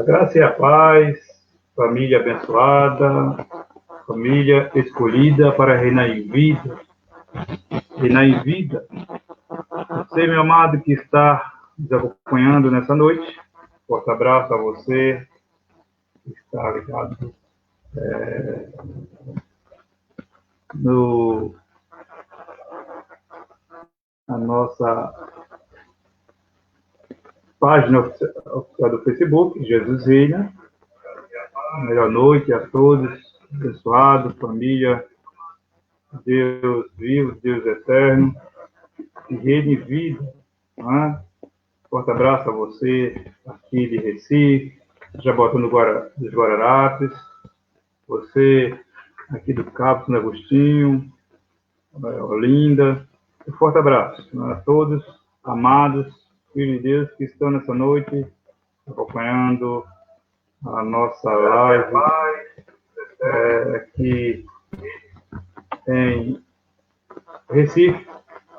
graça e a paz, família abençoada, família escolhida para reinar em vida. Reinar em vida. Você, meu amado, que está nos acompanhando nessa noite, forte abraço a você que está ligado na nossa página oficial do Facebook, Jesus Reina. Melhor noite a todos, abençoado, família, Deus vivo, Deus eterno, que reine em vida. Né? Forte abraço a você aqui de Recife, Jabotão dos Guararapes, você aqui do Cabo São Agostinho, Olinda. Um forte abraço a todos, amados filhos de Deus que estão nessa noite acompanhando a nossa live aqui em Recife,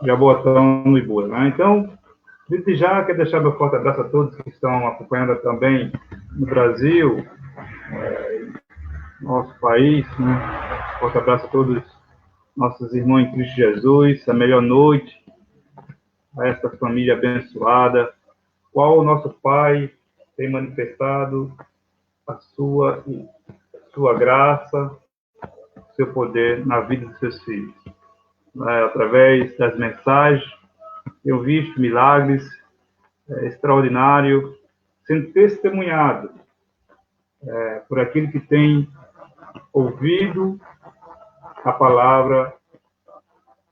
Jaboatão no Ibura. Né? Então, desde já, quero deixar meu forte abraço a todos que estão acompanhando também no Brasil, nosso país. Né? Forte abraço a todos nossos irmãos em Cristo Jesus. A melhor noite a esta família abençoada, qual o nosso Pai tem manifestado a sua graça, seu poder na vida dos seus filhos. Através das mensagens, eu visto milagres extraordinários sendo testemunhado por aquele que tem ouvido a palavra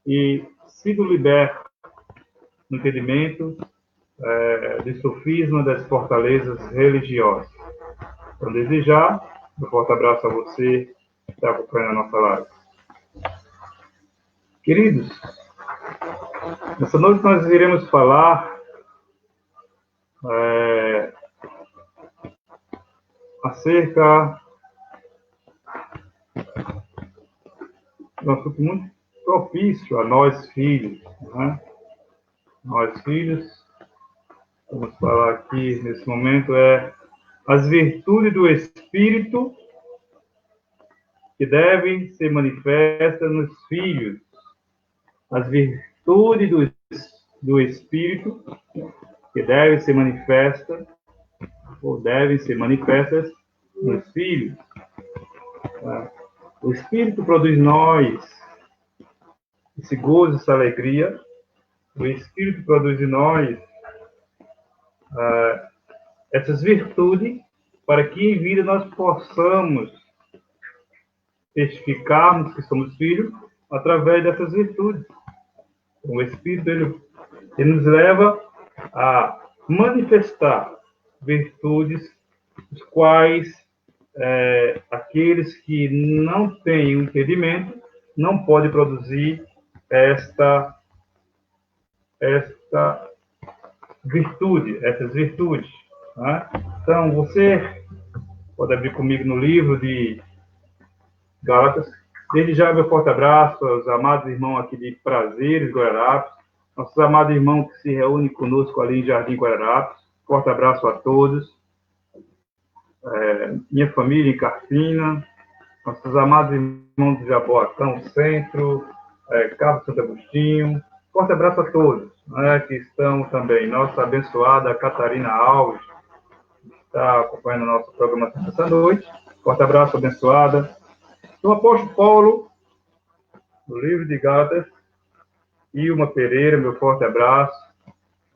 e sido liberto no entendimento do sofisma das fortalezas religiosas. Então, desde já, um forte abraço a você que está acompanhando a nossa live. Queridos, nessa noite nós iremos falar acerca de um assunto muito propício a nós filhos. Né? Nós filhos, vamos falar aqui nesse momento, as virtudes do Espírito que devem ser manifestas nos filhos. As virtudes do Espírito que devem ser manifestas nos filhos. O Espírito produz em nós esse gozo, essa alegria. O Espírito produz em nós essas virtudes para que em vida nós possamos testificarmos que somos filhos através dessas virtudes. O Espírito ele nos leva a manifestar virtudes, os quais aqueles que não têm o entendimento não podem produzir esta virtude, essas virtudes. Né? Então, você pode abrir comigo no livro de Gálatas. Desde já, meu forte abraço aos amados irmãos aqui de Prazeres, Guararapes, nossos amados irmãos que se reúnem conosco ali em Jardim Guararapes. Forte abraço a todos. Minha família em Carpina, nossos amados irmãos de Jaboatão Centro, Cabo Santo Agostinho. Forte abraço a todos, né, que estão também. Nossa abençoada Catarina Alves, que está acompanhando a nossa programação essa noite. Forte abraço, abençoada. O apóstolo Paulo, do livro de Gálatas, Ilma Pereira, meu forte abraço.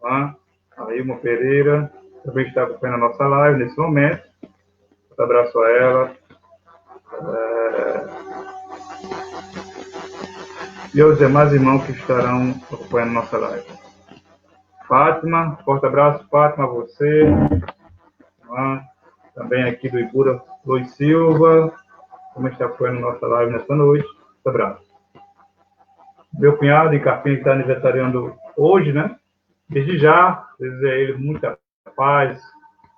Né? A Ilma Pereira também está acompanhando a nossa live nesse momento. Forte abraço a ela. E aos demais irmãos que estarão acompanhando nossa live. Fátima, forte abraço, Fátima, a você. Também aqui do Ibura, Luiz Silva, também está acompanhando nossa live nessa noite. Forte abraço. Meu cunhado em Carpina, que está aniversariando hoje, né? Desde já, desejo a ele muita paz,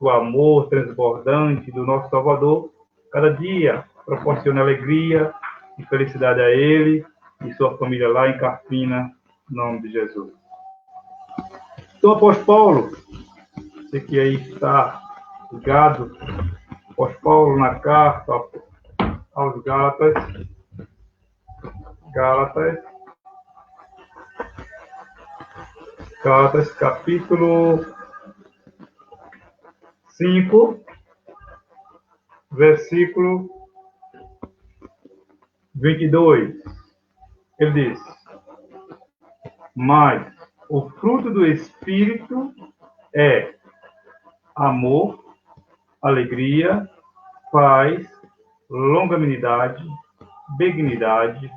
o amor transbordante do nosso Salvador. Cada dia proporciona alegria e felicidade a ele e sua família lá em Carpina, em nome de Jesus. Então, apóstolo Paulo, você que aí está ligado por Paulo na carta aos Gálatas, capítulo 5, versículo 22. Ele diz: mas o fruto do Espírito é amor, alegria, paz, longanimidade, benignidade,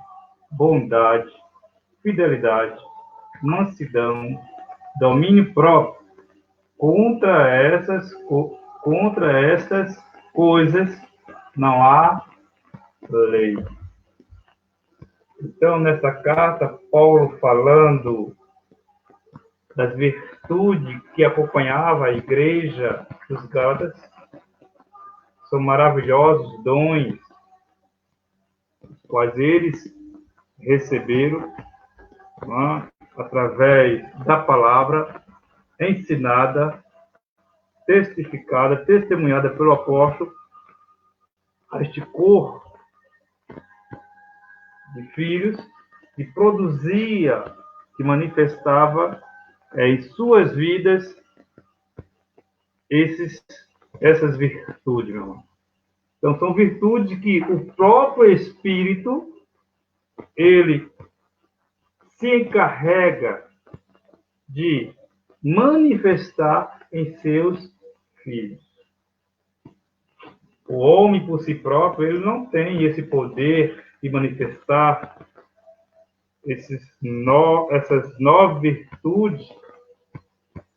bondade, fidelidade, mansidão, domínio próprio. Contra essas coisas não há lei. Então, nessa carta, Paulo falando das virtudes que acompanhava a igreja dos Gálatas, são maravilhosos dons, os quais eles receberam, através da palavra ensinada, testificada, testemunhada pelo apóstolo, a este corpo de filhos que produzia, que manifestava em suas vidas essas virtudes, meu irmão. Então, são virtudes que o próprio Espírito, ele se encarrega de manifestar em seus filhos. O homem, por si próprio, ele não tem esse poder de manifestar essas 9 virtudes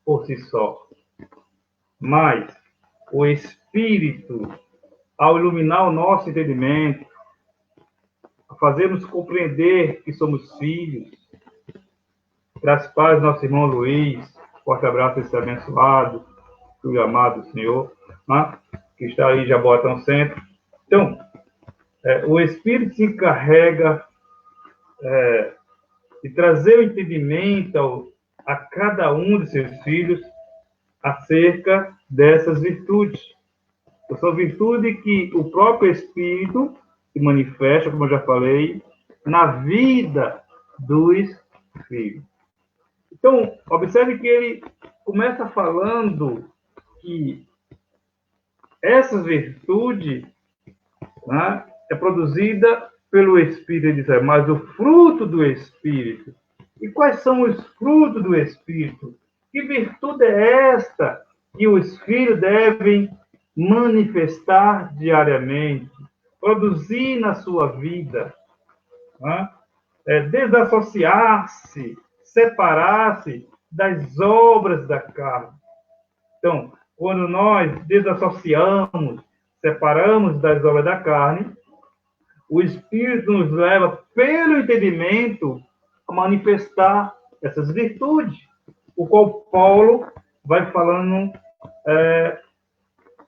por si só. Mas o Espírito, ao iluminar o nosso entendimento, a fazermos compreender que somos filhos, graças a paz, nosso irmão Luiz, forte abraço, esse abençoado, filho amado do Senhor, né? Que está aí em Jaboatão Centro. Então, o Espírito se encarrega de trazer o entendimento a cada um de seus filhos acerca dessas virtudes. Então, são virtudes que o próprio Espírito se manifesta, como eu já falei, na vida dos filhos. Então, observe que ele começa falando que essas virtudes, né, é produzida pelo Espírito, ele diz, mas o fruto do Espírito. E quais são os frutos do Espírito? Que virtude é esta que os filhos devem manifestar diariamente, produzir na sua vida, né? Desassociar-se, separar-se das obras da carne. Então, quando nós desassociamos, separamos das obras da carne, o Espírito nos leva, pelo entendimento, a manifestar essas virtudes, o qual Paulo vai falando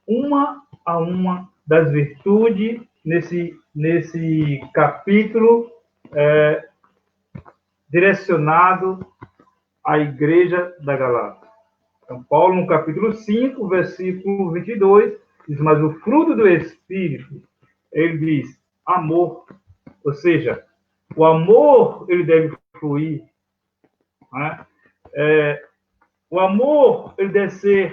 uma a uma das virtudes nesse capítulo direcionado à igreja da Galácia. Então, Paulo, no capítulo 5, versículo 22, diz, mas o fruto do Espírito, ele diz, amor. Ou seja, o amor, ele deve fluir. Né? O amor, ele deve ser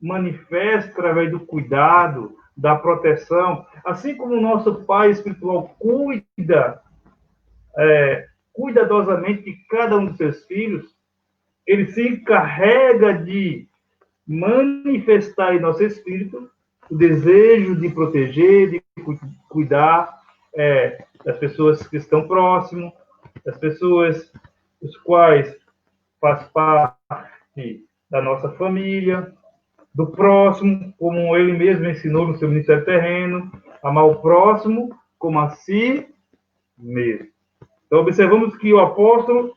manifesto através do cuidado, da proteção. Assim como o nosso Pai espiritual cuida cuidadosamente de cada um dos seus filhos, ele se encarrega de manifestar em nosso espírito o desejo de proteger, de cuidar das pessoas que estão próximas, das pessoas os quais faz parte da nossa família, do próximo, como ele mesmo ensinou no seu ministério terreno, amar o próximo como a si mesmo. Então, observamos que o apóstolo,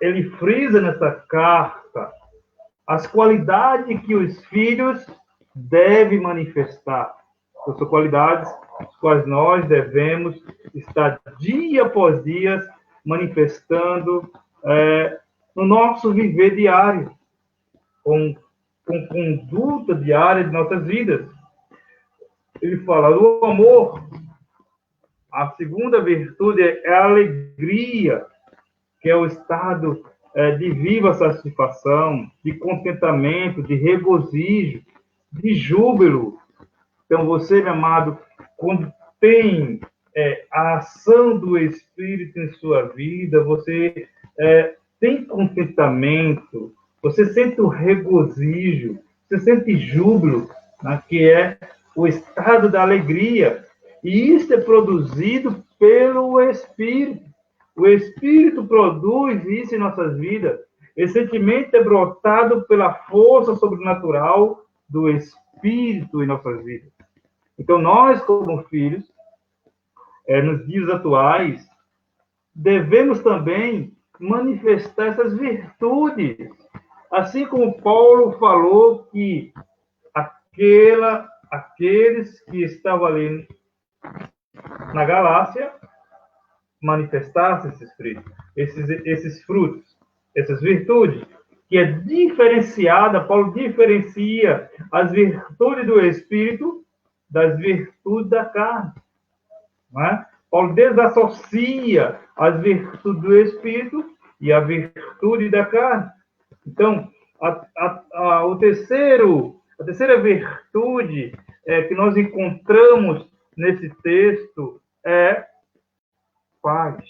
ele frisa nessa carta as qualidades que os filhos devem manifestar. Então, são qualidades as quais nós devemos estar dia após dia manifestando no nosso viver diário, com com conduta diária de nossas vidas. Ele fala do amor. A segunda virtude é a alegria, que é o estado de viva satisfação, de contentamento, de regozijo, de júbilo. Então, você, meu amado, quando tem a ação do Espírito em sua vida, você tem contentamento, você sente o regozijo, você sente júbilo, né, que é o estado da alegria. E isso é produzido pelo Espírito. O Espírito produz isso em nossas vidas. Esse sentimento é brotado pela força sobrenatural do Espírito em nossas vidas. Então, nós, como filhos, nos dias atuais, devemos também manifestar essas virtudes. Assim como Paulo falou que aqueles que estavam ali na Galácia manifestassem esses frutos, essas virtudes, que é diferenciada. Paulo diferencia as virtudes do Espírito das virtudes da carne. Não é? Paulo desassocia as virtudes do Espírito e a virtude da carne. Então, a terceira virtude que nós encontramos nesse texto é paz.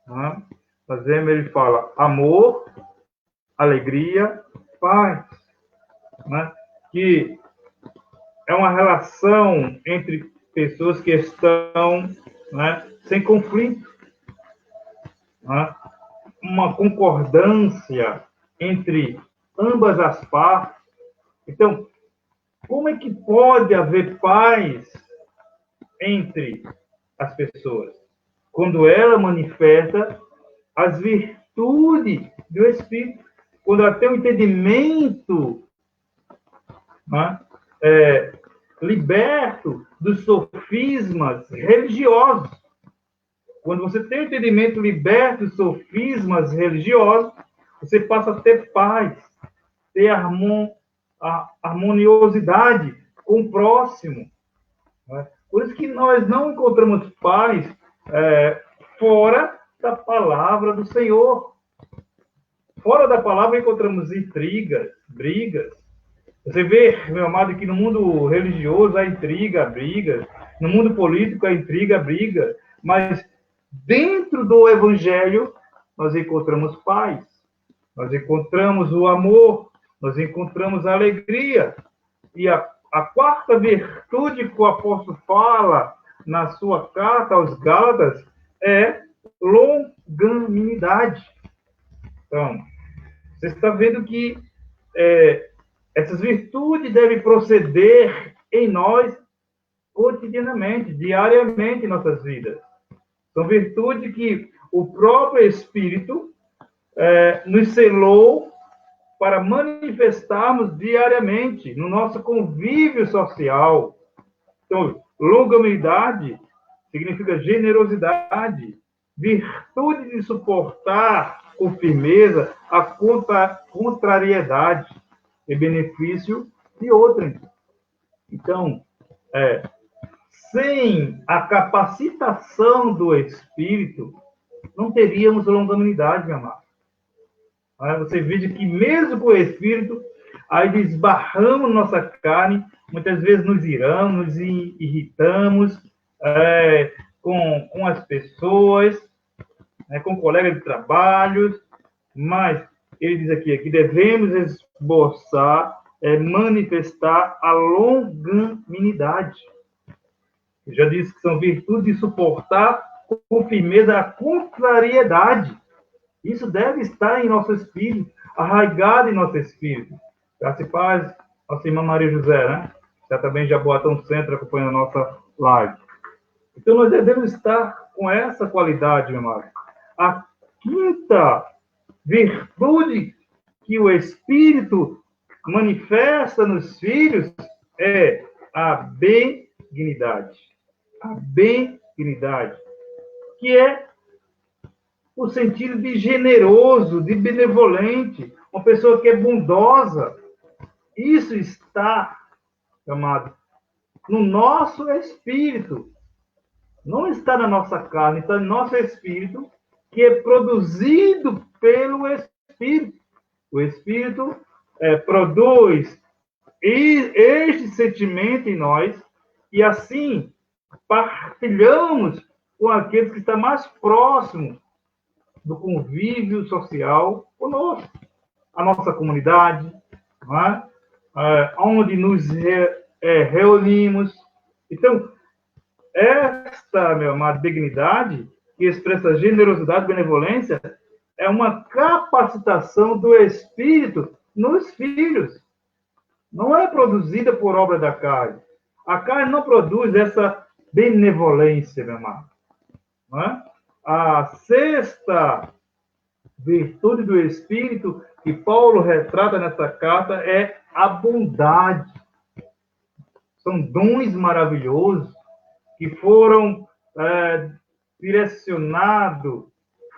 Né? Ele fala amor, alegria, paz. Né? Que é uma relação entre pessoas que estão, né, sem conflito. Né? Uma concordância entre ambas as partes. Então, como é que pode haver paz entre as pessoas? Quando ela manifesta as virtudes do Espírito, quando ela tem um entendimento, né, liberto dos sofismas religiosos. Quando você tem um entendimento liberto dos sofismas religiosos, você passa a ter paz, ter harmoniosidade com o próximo. Né? Por isso que nós não encontramos paz fora da palavra do Senhor. Fora da palavra encontramos intrigas, brigas. Você vê, meu amado, que no mundo religioso há intriga, brigas. No mundo político há intriga, briga. Mas dentro do Evangelho nós encontramos paz. Nós encontramos o amor. Nós encontramos a alegria. E a quarta virtude que o apóstolo fala na sua carta aos Gálatas é longanimidade. Então, você está vendo que essas virtudes devem proceder em nós cotidianamente, diariamente em nossas vidas. São virtudes que o próprio Espírito nos selou para manifestarmos diariamente no nosso convívio social. Então, longanimidade significa generosidade, virtude de suportar com firmeza a contrariedade em benefício de outrem. Então, sem a capacitação do Espírito, não teríamos longanimidade, meu amado. Você veja que mesmo com o Espírito, aí desbarramos nossa carne, muitas vezes nos iramos, nos irritamos com as pessoas, com colegas de trabalho, mas ele diz aqui que devemos esboçar, manifestar a longanimidade. Eu já disse que são virtudes de suportar com firmeza a contrariedade. Isso deve estar em nosso espírito, arraigado em nosso espírito. Graça e paz, nossa irmã Maria José, né? Já também já Jaboatão Centro acompanhando a nossa live. Então, nós devemos estar com essa qualidade, meu amado. A quinta virtude que o Espírito manifesta nos filhos é a benignidade. A benignidade, que é o sentido de generoso, de benevolente, uma pessoa que é bondosa, Isso está, amado, no nosso espírito. Não está na nossa carne, está no nosso espírito, que é produzido pelo Espírito. O Espírito produz este sentimento em nós e assim partilhamos com aqueles que estão mais próximos do convívio social conosco, a nossa comunidade, não é? Onde nos reunimos. Então, esta, meu amado, dignidade, que expressa generosidade e benevolência, é uma capacitação do Espírito nos filhos. Não é produzida por obra da carne. A carne não produz essa benevolência, meu amado. Não é? A sexta virtude do Espírito que Paulo retrata nessa carta é a bondade. São dons maravilhosos que foram direcionados,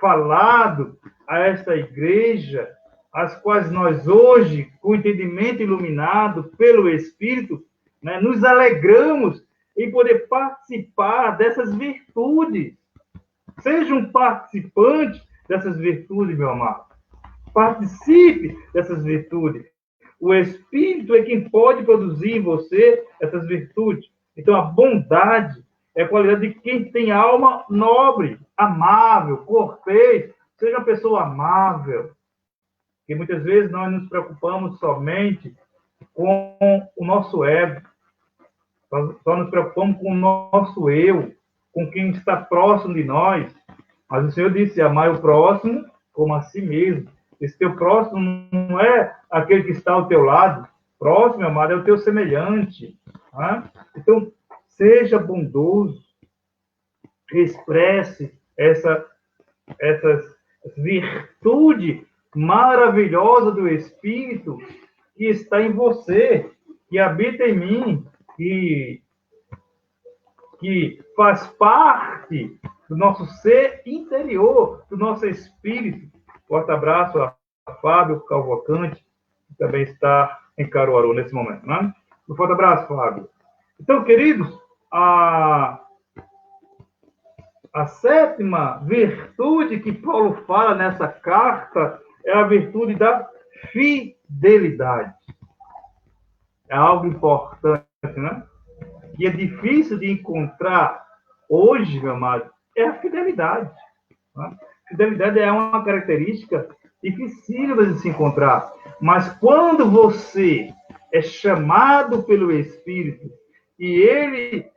falados a esta igreja, as quais nós hoje, com entendimento iluminado pelo Espírito, né, nos alegramos em poder participar dessas virtudes. Seja um participante dessas virtudes, meu amado. Participe dessas virtudes. O Espírito é quem pode produzir em você essas virtudes. Então, a bondade é a qualidade de quem tem alma nobre, amável, cortês. Seja uma pessoa amável. Porque muitas vezes nós nos preocupamos somente com o nosso ego. Só nos preocupamos com o nosso eu, com quem está próximo de nós. Mas o Senhor disse, amar o próximo como a si mesmo. Esse teu próximo não é aquele que está ao teu lado. Próximo, amado, é o teu semelhante. Tá? Então, seja bondoso. Expresse essa virtude maravilhosa do Espírito que está em você, que habita em mim, que faz parte do nosso ser interior, do nosso espírito. Forte abraço a Fábio Calvocante, que também está em Caruaru nesse momento. Né? Um forte abraço, Fábio. Então, queridos, a sétima virtude que Paulo fala nessa carta é a virtude da fidelidade. É algo importante, né? Que é difícil de encontrar hoje, meu amado, é a fidelidade. Né? Fidelidade é uma característica difícil de se encontrar. Mas quando você é chamado pelo Espírito e ele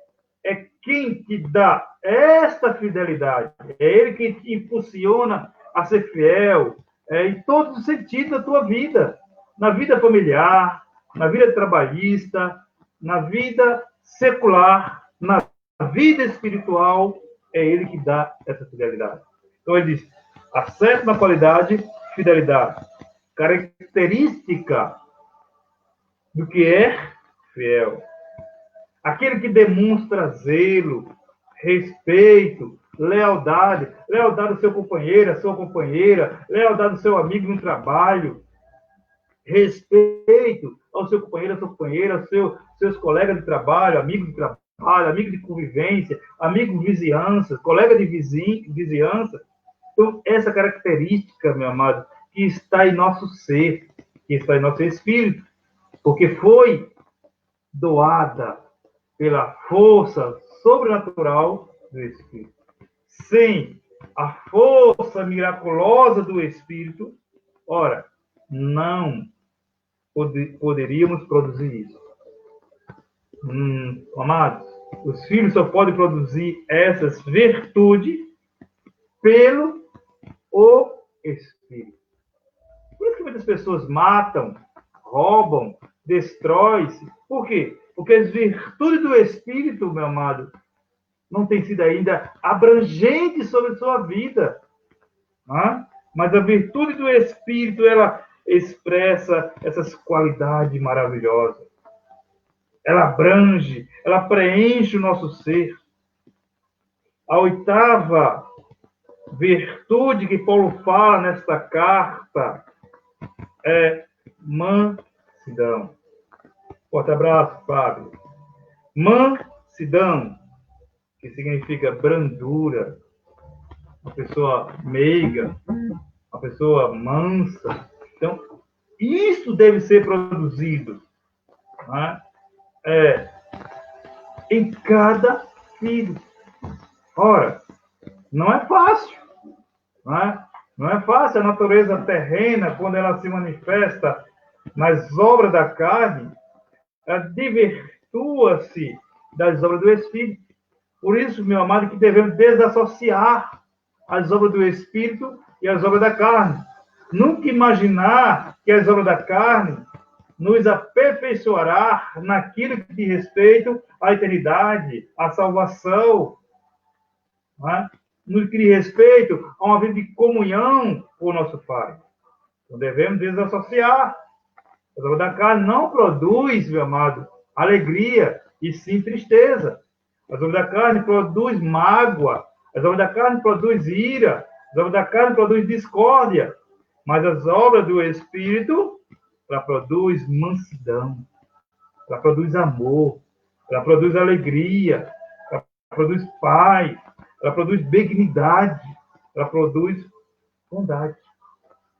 é quem te dá esta fidelidade, é ele que te impulsiona a ser fiel em todos os sentidos da tua vida, na vida familiar, na vida trabalhista, na vida secular, na vida espiritual, é ele que dá essa fidelidade. Então ele diz, a sétima qualidade, fidelidade. Característica do que é fiel. Aquele que demonstra zelo, respeito, lealdade. Lealdade ao seu companheiro, à sua companheira. Lealdade ao seu amigo no trabalho. Respeito ao seu companheiro, à sua companheira, aos seus colegas de trabalho, amigos de trabalho, amigo de convivência, amigo de vizinhança, colega de vizinhança. Então, essa característica, meu amado, que está em nosso ser, que está em nosso espírito, porque foi doada pela força sobrenatural do Espírito. Sem a força miraculosa do Espírito, ora, não poderíamos produzir isso. Amados, os filhos só podem produzir essas virtudes pelo o Espírito. Por isso que muitas pessoas matam, roubam, destroem-se. Por quê? Porque as virtudes do Espírito, meu amado, não têm sido ainda abrangentes sobre a sua vida. Né? Mas a virtude do Espírito, ela expressa essas qualidades maravilhosas. Ela abrange, ela preenche o nosso ser. A oitava virtude que Paulo fala nesta carta é mansidão. Forte abraço, Fábio. Mansidão, que significa brandura, uma pessoa meiga, uma pessoa mansa. Então, isso deve ser produzido, né? Em cada filho. Ora, não é fácil, não é? Não é fácil a natureza terrena, quando ela se manifesta nas obras da carne, ela desvirtua-se das obras do Espírito. Por isso, meu amado, que devemos desassociar as obras do Espírito e as obras da carne. Nunca imaginar que as obras da carne nos aperfeiçoará naquilo que diz respeito à eternidade, à salvação, né? No que diz respeito a uma vida de comunhão com o nosso Pai. Então, devemos desassociar. As obras da carne não produz, meu amado, alegria, e sim tristeza. As obras da carne produz mágoa. As obras da carne produz ira. As obras da carne produz discórdia. Mas as obras do Espírito, ela produz mansidão. Ela produz amor. Ela produz alegria. Ela produz paz. Ela produz benignidade. Ela produz bondade.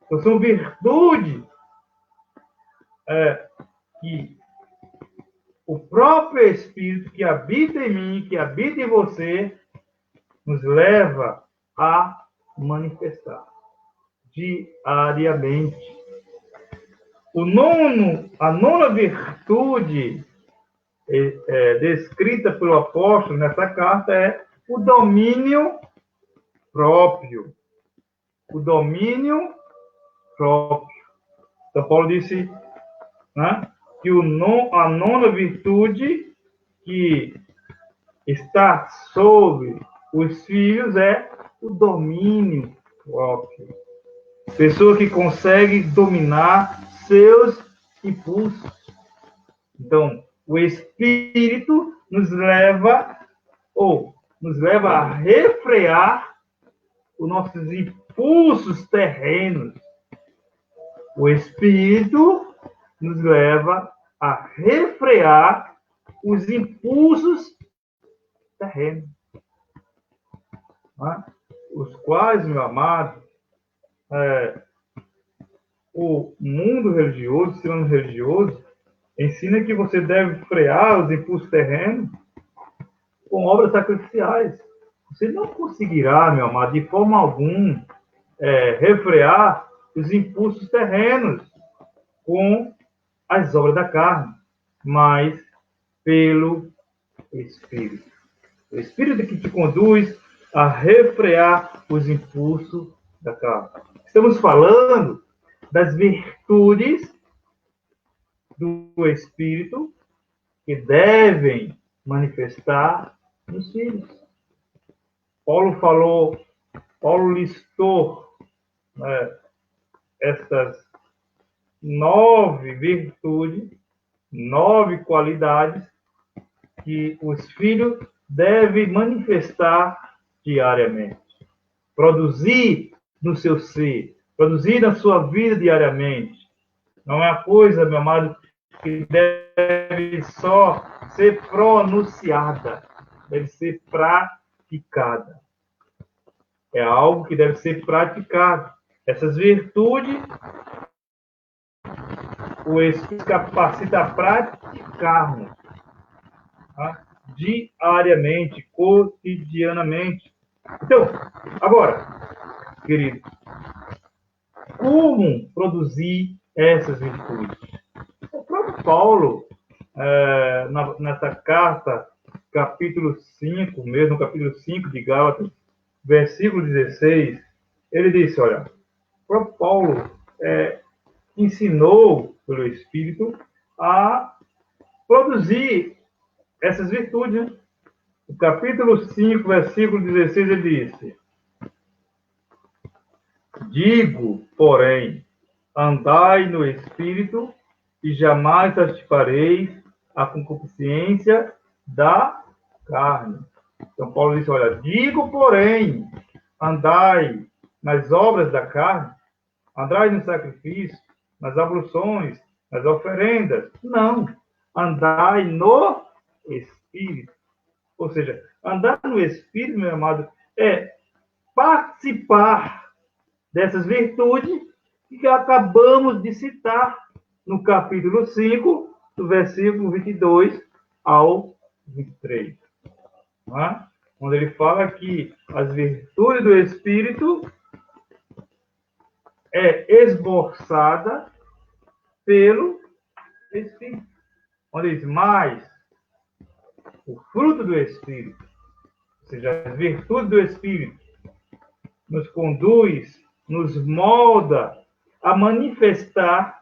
Então, são virtudes que o próprio Espírito que habita em mim, que habita em você, nos leva a manifestar diariamente. A nona virtude descrita pelo apóstolo nessa carta é o domínio próprio. O domínio próprio. Então, Paulo disse, né, que a nona virtude que está sobre os filhos é o domínio próprio. Pessoa que consegue dominar seus impulsos. Então, o Espírito nos leva a refrear os nossos impulsos terrenos. O Espírito nos leva a refrear os impulsos terrenos, né? Os quais, meu amado, o mundo religioso, o sistema religioso, ensina que você deve frear os impulsos terrenos com obras sacrificiais. Você não conseguirá, meu amado, de forma alguma, refrear os impulsos terrenos com as obras da carne, mas pelo Espírito. O Espírito que te conduz a refrear os impulsos da carne. Estamos falando das virtudes do Espírito que devem manifestar nos filhos. Paulo listou, né, essas 9 virtudes, 9 qualidades que os filhos devem manifestar diariamente. Produzir no seu ser, produzir na sua vida diariamente. Não é uma coisa, meu amado, que deve só ser pronunciada, deve ser praticada. É algo que deve ser praticado. Essas virtudes, o Espírito capacita a praticarmos, tá? Diariamente, cotidianamente. Então, agora, querido, como produzir essas virtudes? O próprio Paulo, nessa carta, capítulo 5, mesmo capítulo 5 de Gálatas, versículo 16, ele disse, olha, o próprio Paulo ensinou pelo Espírito a produzir essas virtudes. Né? No capítulo 5, versículo 16, ele disse, digo, porém, andai no Espírito e jamais satisfareis a concupiscência da carne. Então, Paulo disse, olha, digo, porém, andai nas obras da carne, andai no sacrifício, nas abluções, nas oferendas. Não. andai no Espírito. Ou seja, andar no Espírito, meu amado, é participar dessas virtudes que acabamos de citar no capítulo 5, do versículo 22 ao 23. Não é? Onde ele fala que as virtudes do Espírito é esboçada pelo Espírito. Onde diz, mais o fruto do Espírito, ou seja, as virtudes do Espírito, nos conduz, nos molda a manifestar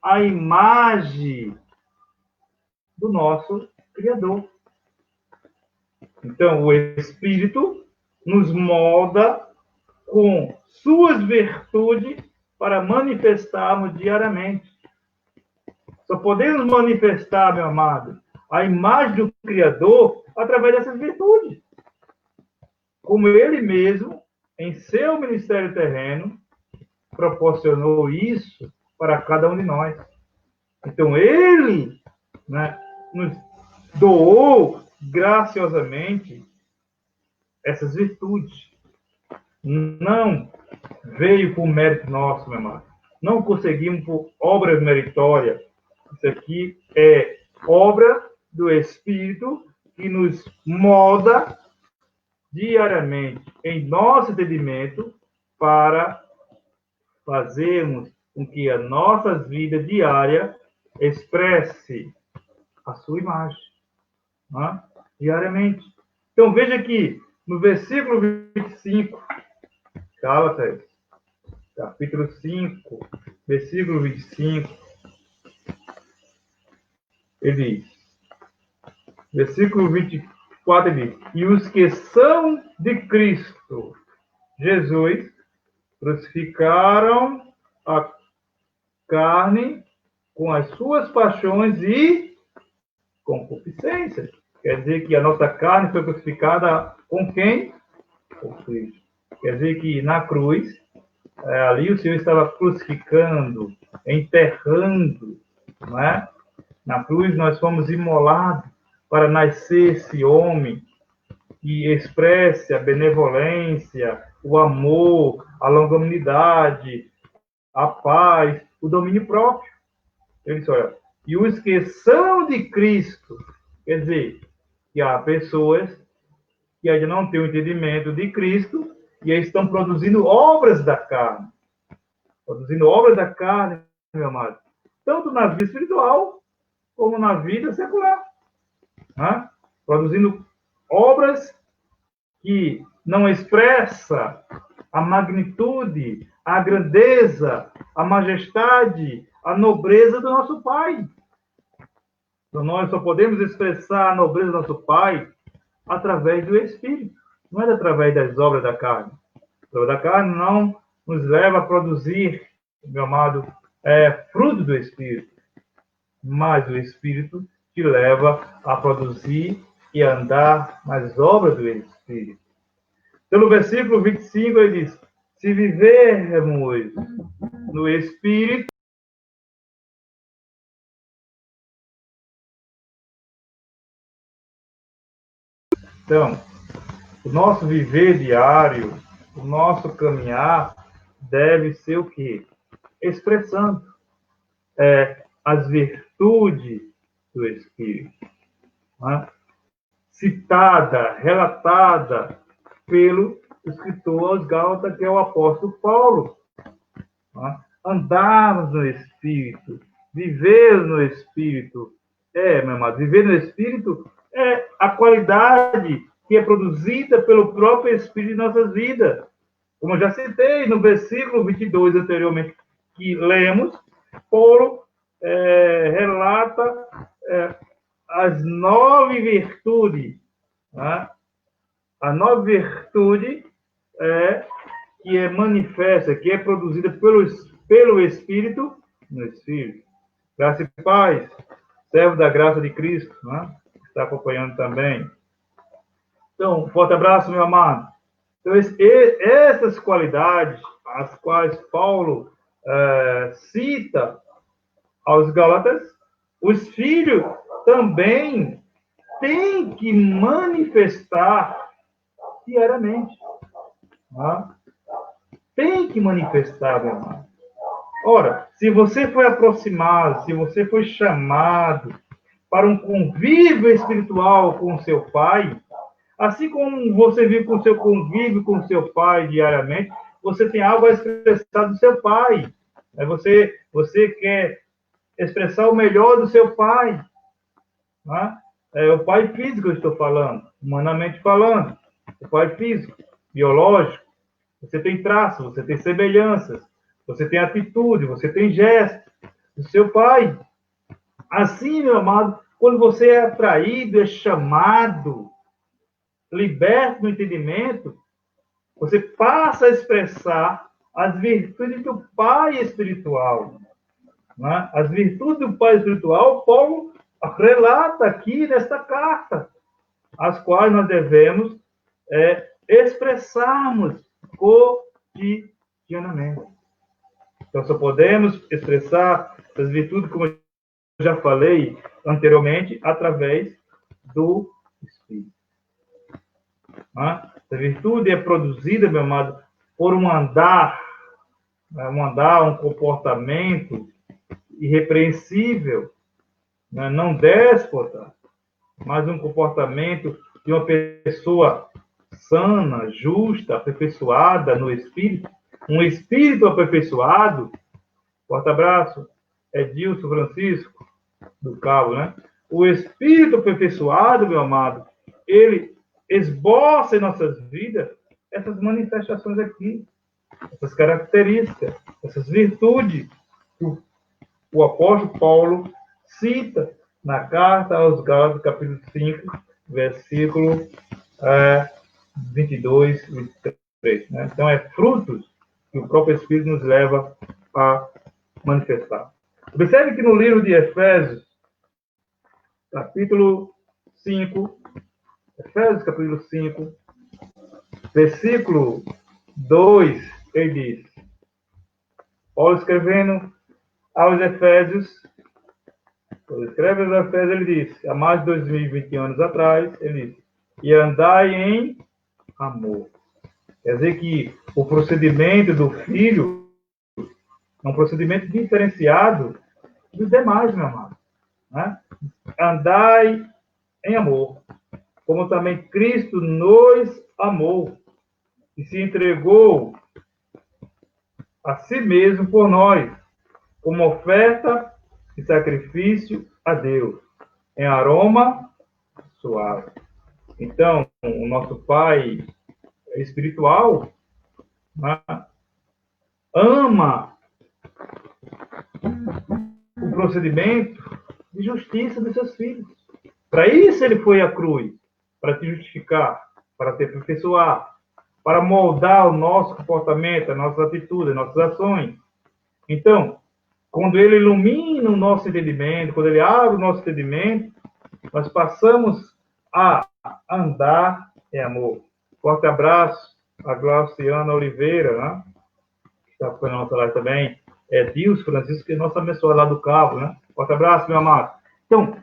a imagem do nosso Criador. Então, o Espírito nos molda com suas virtudes para manifestarmos diariamente. Só podemos manifestar, meu amado, a imagem do Criador através dessas virtudes. Como ele mesmo, em seu ministério terreno, proporcionou isso para cada um de nós. Então, ele, né, nos doou graciosamente essas virtudes. Não veio por mérito nosso, meu amado. Não conseguimos por obras meritórias. Isso aqui é obra do Espírito que nos molda diariamente em nosso entendimento para fazermos com que a nossa vida diária expresse a sua imagem, né? Diariamente. Então, veja aqui, no versículo 25, Gálatas, capítulo 5, versículo 25, ele diz, versículo 24, ele diz, e os que são de Cristo Jesus crucificaram a carne com as suas paixões e concupiscências. Quer dizer que a nossa carne foi crucificada com quem? Com Cristo. Quer dizer que na cruz, ali o Senhor estava crucificando, enterrando, não é? Na cruz nós fomos imolados para nascer esse homem que expresse a benevolência, o amor, a longanimidade, a paz, o domínio próprio. Ele disse, olha, e os que são de Cristo, quer dizer, que há pessoas que ainda não têm o entendimento de Cristo e estão produzindo obras da carne. Produzindo obras da carne, meu amado. Tanto na vida espiritual, como na vida secular. Né? Produzindo obras que não expressa a magnitude, a grandeza, a majestade, a nobreza do nosso Pai. Então, nós só podemos expressar a nobreza do nosso Pai através do Espírito, não é através das obras da carne. As obras da carne não nos leva a produzir, meu amado, fruto do Espírito, mas o Espírito te leva a produzir e andar nas obras do Espírito. Então, no versículo 25, ele diz, se vivermos no Espírito, então, o nosso viver diário, o nosso caminhar deve ser o quê? Expressando as virtudes do Espírito. Né? Citada, relatada pelo escritor aos Gálatas, que é o apóstolo Paulo. Né? Andarmos no Espírito, viver no Espírito. Meu amado, viver no Espírito é a qualidade que é produzida pelo próprio Espírito em nossas vidas. Como eu já citei no versículo 22 anteriormente, que lemos, Paulo relata as 9 virtudes. Né? A 9 virtude que é manifesta, que é produzida pelo Espírito no Espírito. Graça e paz, servo da graça de Cristo, né? Está acompanhando também. Então, um forte abraço, meu amado. Então, essas qualidades, as quais Paulo cita aos Gálatas, Os filhos também têm que manifestar diariamente. Tá? Tem que manifestar, meu irmão. Ora, se você foi aproximado, se você foi chamado para um convívio espiritual com o seu pai, assim como você vive com o seu convívio com o seu pai diariamente, você tem algo a expressar do seu pai. Você quer expressar o melhor do seu pai. Né? É o pai físico que eu estou falando, humanamente falando. O pai físico, biológico. Você tem traços, você tem semelhanças, você tem atitude, você tem gesto do seu pai. Assim, meu amado, quando você é atraído, é chamado, liberto no entendimento, você passa a expressar as virtudes do pai espiritual. Né? As virtudes do pai espiritual, Paulo relata aqui nesta carta, as quais nós devemos expressarmos cotidianamente. Então, só podemos expressar as virtudes, como eu já falei anteriormente, através do Espírito. A virtude é produzida, meu amado, por um andar, um comportamento irrepreensível, não déspota, mas um comportamento de uma pessoa sana, justa, aperfeiçoada no Espírito. Um Espírito aperfeiçoado, forte abraço, Edilson Francisco, do Cabo, né? O Espírito aperfeiçoado, meu amado, ele esboça em nossas vidas essas manifestações aqui, essas características, essas virtudes que o apóstolo Paulo cita na carta aos Gálatas, capítulo 5, versículo 22 e 23. Né? Então, é frutos que o próprio Espírito nos leva a manifestar. Observe que no livro de Efésios, capítulo 5, Efésios, capítulo 5, versículo 2, ele diz, Paulo escrevendo aos Efésios, ele diz, há mais de 2021 anos atrás, ele diz, e andai em amor. Quer dizer que o procedimento do filho é um procedimento diferenciado dos demais, meu amado. Né? Andai em amor, como também Cristo nos amou e se entregou a si mesmo por nós, como oferta e sacrifício a Deus, em aroma suave. Então, o nosso Pai espiritual, né, ama o procedimento de justiça dos seus filhos. Para isso ele foi à cruz, para te justificar, para te aperfeiçoar, para moldar o nosso comportamento, a nossa atitude, as nossas ações. Então, quando ele ilumina o nosso entendimento, quando ele abre o nosso entendimento, nós passamos a andar em amor. Forte abraço a Glauciana Oliveira, né? Que está foi na nossa live também. Dilson Francisco, que é nossa abençoada lá do Cabo, né? Forte abraço, meu amado. Então,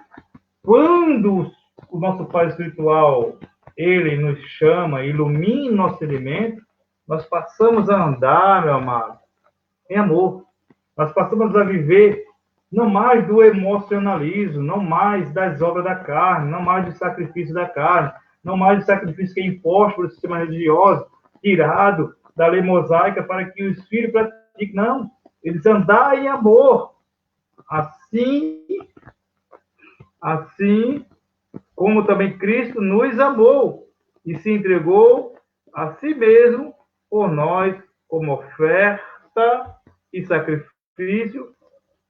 quando o nosso Pai espiritual, ele nos chama, ilumina o nosso entendimento, nós passamos a andar, meu amado, em amor. Nós passamos a viver não mais do emocionalismo, não mais das obras da carne, não mais do sacrifício da carne, não mais do sacrifício que é imposto pelo sistema religioso, tirado da lei mosaica para que os filhos pratiquem. Não, eles andarem em amor. Assim como também Cristo nos amou e se entregou a si mesmo por nós como oferta e sacrifício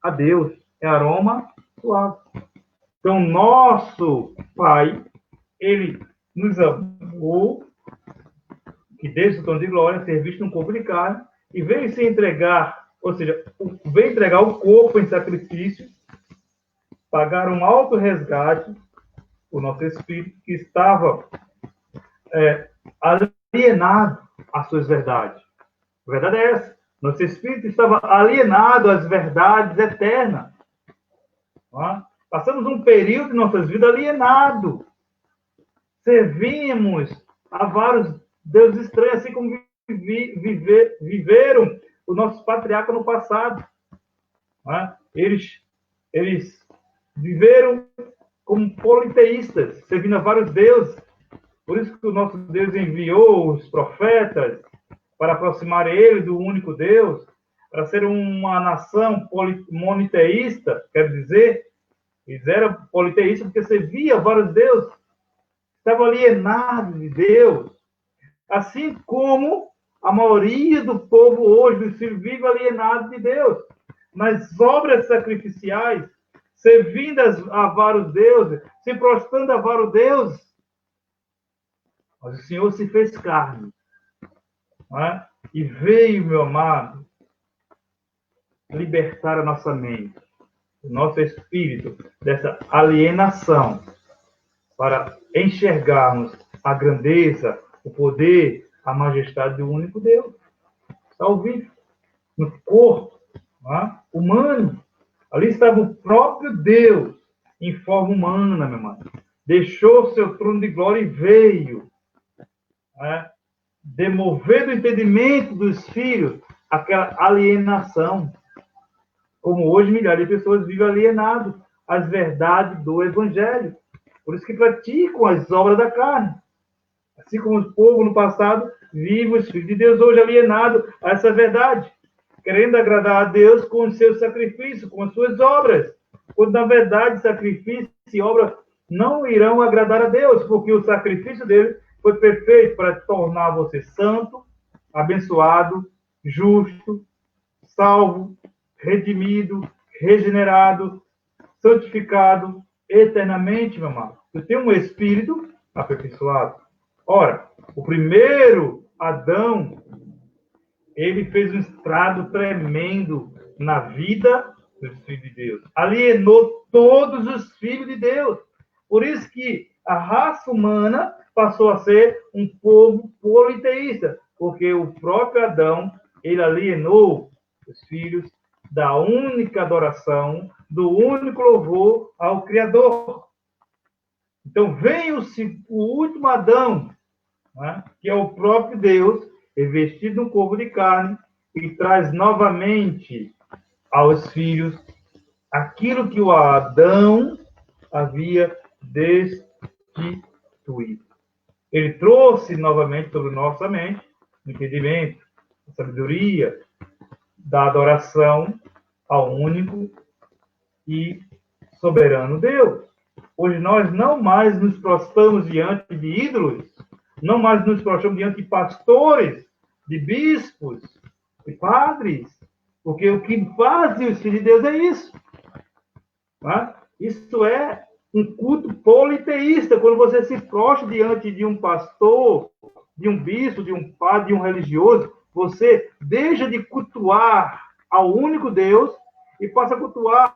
a Deus, é aroma suave. Então, nosso Pai, ele nos amou, que desde o trono de glória, ser visto no corpo de carne, e veio se entregar, ou seja, veio entregar o corpo em sacrifício, pagar um alto resgate, o nosso espírito, que estava alienado às suas verdades. A verdade é essa. Nosso espírito estava alienado às verdades eternas. Não é? Passamos um período de nossas vidas alienado. Servimos a vários deuses estranhos, assim como viveram os nossos patriarcas no passado. Né? Eles viveram como politeístas, servindo a vários deuses. Por isso que o nosso Deus enviou os profetas para aproximar ele do único Deus, para ser uma nação monoteísta, quer dizer, eles eram politeístas porque servia vários deuses, estavam alienados de Deus, assim como a maioria do povo hoje vive alienado de Deus, nas obras sacrificiais, servindo a vários deuses, se prostrando a vários deuses. Mas o Senhor se fez carne, não é? E veio, meu amado, libertar a nossa mente, o nosso espírito, dessa alienação, para enxergarmos a grandeza, o poder, a majestade do único Deus. Está ouvindo? No corpo, não é? Humano. Ali estava o próprio Deus, em forma humana, meu irmão. Deixou seu trono de glória e veio, né? Demover do entendimento dos filhos aquela alienação. Como hoje milhares de pessoas vivem alienadas às verdades do Evangelho. Por isso que praticam as obras da carne. Assim como o povo no passado vive os filhos de Deus hoje alienado a essa verdade, querendo agradar a Deus com os seus sacrifícios, com as suas obras. Quando, na verdade, sacrifício e obra não irão agradar a Deus, porque o sacrifício dele foi perfeito para tornar você santo, abençoado, justo, salvo, redimido, regenerado, santificado eternamente, meu amado. Você tem um espírito aperfeiçoado. Ora, o primeiro Adão, ele fez um estrago tremendo na vida dos filhos de Deus. Alienou todos os filhos de Deus. Por isso que a raça humana passou a ser um povo politeísta, porque o próprio Adão, ele alienou os filhos da única adoração, do único louvor ao Criador. Então, vem o último Adão, né, que é o próprio Deus, revestido no corpo de carne, e traz novamente aos filhos aquilo que o Adão havia destituído. Ele trouxe novamente sobre nossa mente o entendimento, a sabedoria da adoração ao único e soberano Deus. Hoje nós não mais nos prostramos diante de ídolos, não mais nos prostramos diante de pastores, de bispos, de padres, porque o que fazem os filhos de Deus é isso. Tá? Isso é um culto politeísta, quando você se prostra diante de um pastor, de um bispo, de um padre, de um religioso, você deixa de cultuar ao único Deus e passa a cultuar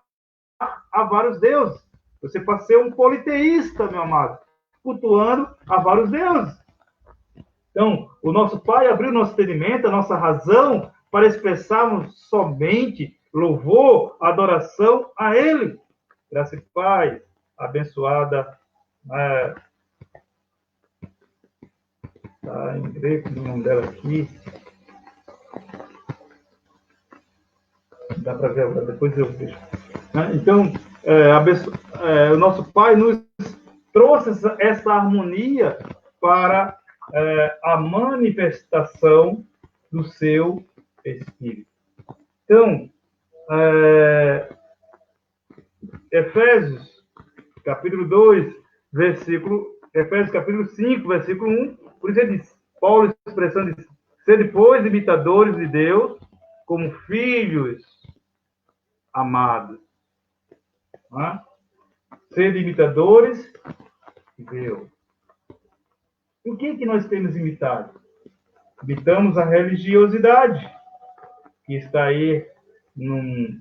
a vários deuses. Você passa a ser um politeísta, meu amado, cultuando a vários deuses. Então, o nosso Pai abriu nosso entendimento, a nossa razão, para expressarmos somente louvor, adoração a Ele. Graça e paz, abençoada. Tá em grego o nome dela aqui. Dá para ver agora, depois eu vejo. Então, o nosso Pai nos trouxe essa harmonia para a manifestação do seu Espírito. Então, Efésios, capítulo 2, Efésios, capítulo 5, versículo 1, por isso ele diz, Paulo expressando isso, ser depois imitadores de Deus, como filhos amados. Ser imitadores de Deus. O que nós temos imitado? Imitamos a religiosidade que está aí no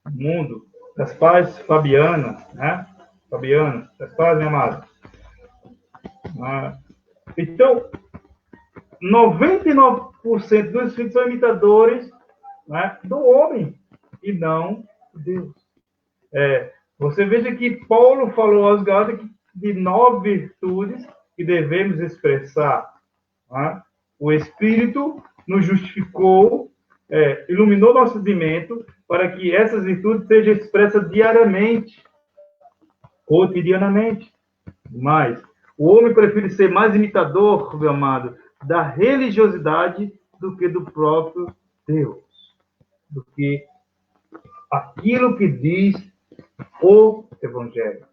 mundo das paz Fabiana, né? Fabiana, das paz, minha amada. Então, 99% dos filhos são imitadores, né, do homem e não de Deus. Você veja que Paulo falou aos Gálatas de 9 virtudes que devemos expressar. Né? O Espírito nos justificou, iluminou nosso entendimento para que essas virtudes sejam expressas diariamente, cotidianamente. Mas o homem prefere ser mais imitador, meu amado, da religiosidade do que do próprio Deus, do que aquilo que diz o Evangelho.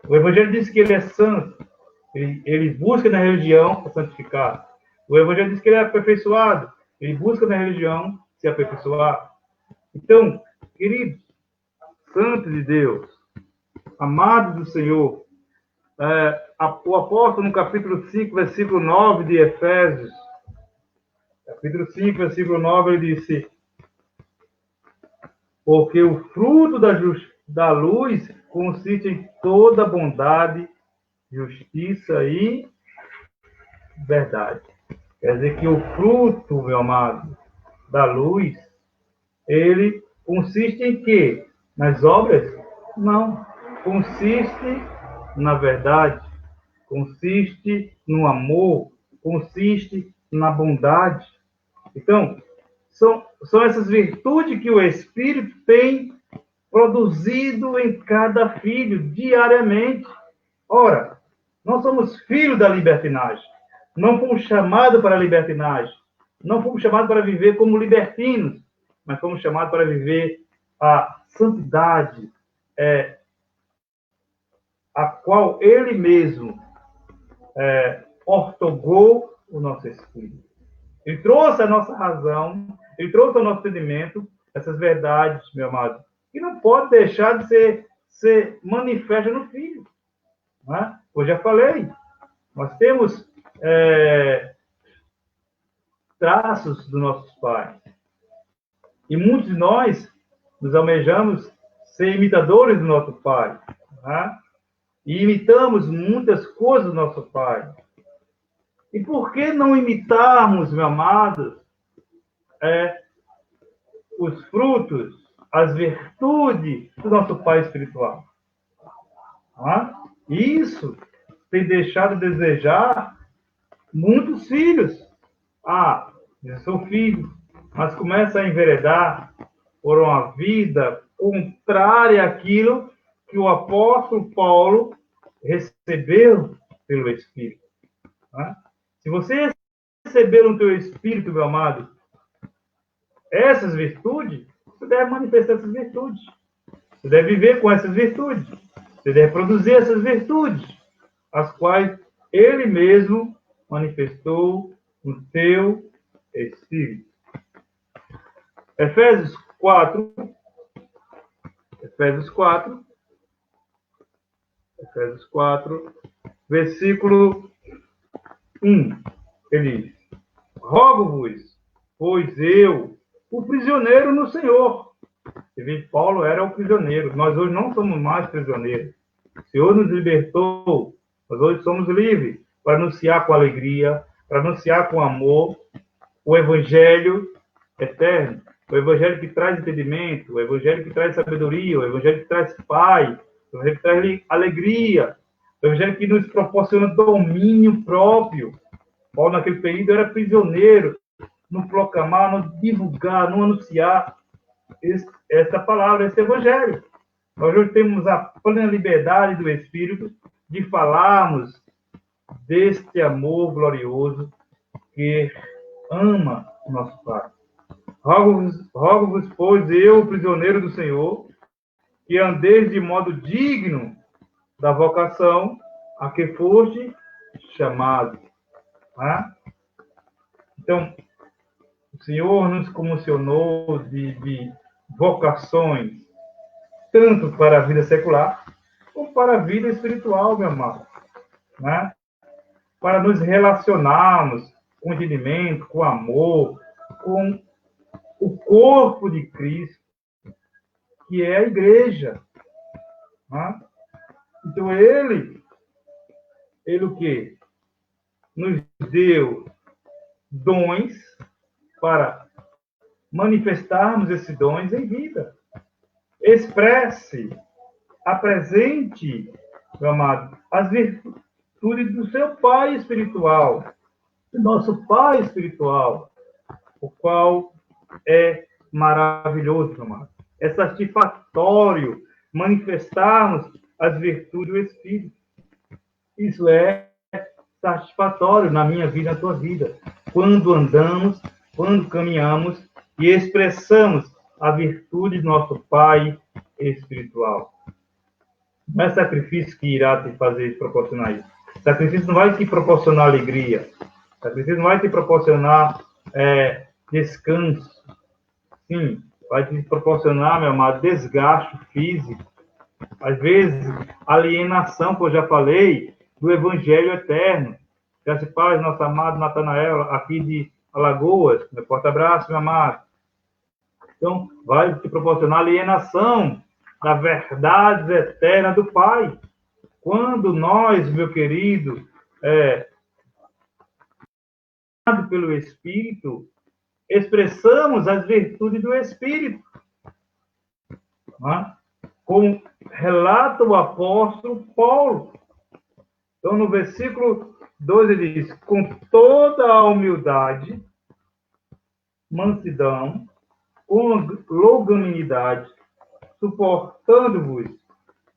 O Evangelho diz que ele é santo, ele busca na religião para santificar. O Evangelho diz que ele é aperfeiçoado, ele busca na religião se aperfeiçoar. Então, queridos, santos de Deus, amados do Senhor, o apóstolo no capítulo 5, versículo 9 de Efésios, capítulo 5, versículo 9, ele disse: porque o fruto da luz consiste em toda bondade, justiça e verdade. Quer dizer que o fruto, meu amado, da luz, ele consiste em quê? Nas obras? Não. Consiste na verdade, consiste no amor, consiste na bondade. Então, são essas virtudes que o Espírito tem produzido em cada filho diariamente. Ora, nós somos filhos da libertinagem. Não fomos chamados para a libertinagem. Não fomos chamados para viver como libertinos, mas fomos chamados para viver a santidade, a qual Ele mesmo ortogou o nosso espírito. Ele trouxe a nossa razão, ele trouxe ao nosso entendimento essas verdades, meu amado, que não pode deixar de ser manifesta no Filho. Não é? Eu já falei, nós temos traços dos nossos pais. E muitos de nós nos almejamos ser imitadores do nosso pai. Não é? E imitamos muitas coisas do nosso pai. E por que não imitarmos, meu amado, os frutos, as virtudes do nosso pai espiritual? Isso tem deixado a desejar muitos filhos. Eu sou filho, mas começa a enveredar por uma vida contrária àquilo que o apóstolo Paulo recebeu pelo Espírito. Se você receber no teu Espírito, meu amado, essas virtudes, você deve manifestar essas virtudes. Você deve viver com essas virtudes. Você deve produzir essas virtudes, as quais Ele mesmo manifestou no teu Espírito. Efésios 4, versículo 1, ele diz: rogo-vos, pois eu, o prisioneiro no Senhor. Você vê, Paulo era o prisioneiro. Nós hoje não somos mais prisioneiros. O Senhor nos libertou. Nós hoje somos livres para anunciar com alegria, para anunciar com amor o Evangelho eterno, o Evangelho que traz entendimento, o Evangelho que traz sabedoria, o Evangelho que traz paz, o Evangelho que traz alegria, o Evangelho que nos proporciona domínio próprio. Paulo, naquele período, era prisioneiro, não proclamar, não divulgar, não anunciar essa palavra, esse Evangelho. Nós hoje temos a plena liberdade do Espírito de falarmos deste amor glorioso que ama o nosso Pai. Rogo-vos, pois, eu, prisioneiro do Senhor, que andeis de modo digno da vocação a que foste chamado. Então, o Senhor nos comissionou de vocações, tanto para a vida secular, como para a vida espiritual, meu amado. Para nos relacionarmos com entendimento, com amor, com o corpo de Cristo, que é a igreja. Então, ele o quê? Nos deu dons para manifestarmos esses dons em vida. Expresse apresente, meu amado, as virtudes do seu Pai espiritual, do nosso Pai espiritual, o qual é maravilhoso, meu amado. É satisfatório manifestarmos as virtudes do Espírito. Isso é satisfatório na minha vida, na tua vida. Quando andamos, quando caminhamos e expressamos a virtude do nosso Pai espiritual. Não é sacrifício que irá te fazer proporcionar isso. Sacrifício não vai te proporcionar alegria. Sacrifício não vai te proporcionar descanso. Sim, vai te proporcionar, meu amado, desgaste físico. Às vezes, alienação, como eu já falei, do Evangelho eterno. Graças a Paz, nosso amado Natanael, aqui de Alagoas, meu forte abraço, meu amado. Então, vai te proporcionar alienação da verdade eterna do Pai. Quando nós, meu querido, pelo Espírito, expressamos as virtudes do Espírito. Né? Como relata o apóstolo Paulo. Então, no versículo 12, ele diz: com toda a humildade, mansidão, com longanimidade, suportando-vos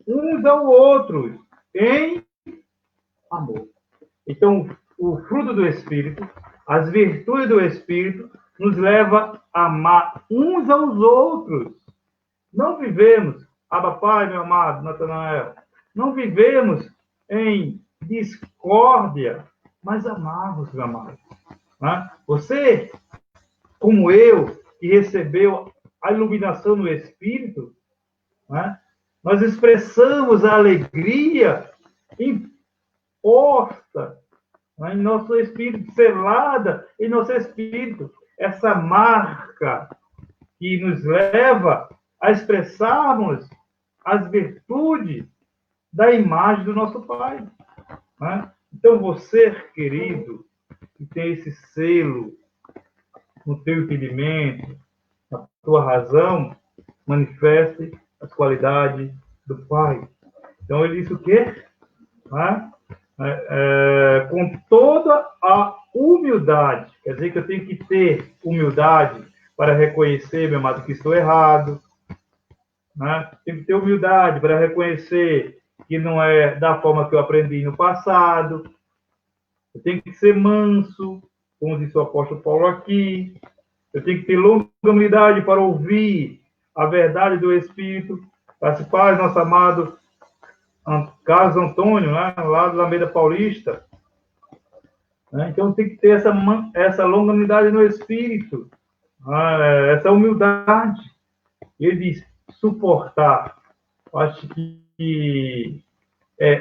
uns aos outros em amor. Então, o fruto do Espírito, as virtudes do Espírito, nos leva a amar uns aos outros. Não vivemos, Abba Pai, meu amado Natanael, não vivemos em discórdia, mas amamos, meu amado. Né? Você, como eu, que recebeu a iluminação no Espírito, né? Nós expressamos a alegria imposta, né, em nosso espírito, selada em nosso espírito, essa marca que nos leva a expressarmos as virtudes da imagem do nosso Pai. Né? Então, você, querido, que tem esse selo no teu entendimento, na tua razão, manifeste as qualidades do Pai. Então, ele disse o quê? Com toda a humildade. Quer dizer que eu tenho que ter humildade para reconhecer, meu amado, que estou errado. Né? Tenho que ter humildade para reconhecer que não é da forma que eu aprendi no passado. Eu tenho que ser manso, como disse o apóstolo Paulo aqui. Eu tenho que ter longanimidade para ouvir a verdade do Espírito. Graças a Paz, nosso amado Carlos Antônio, né, lá do Alameda Paulista. Né? Então, tem que ter essa longanimidade no Espírito, essa humildade. Ele diz suportar. Acho que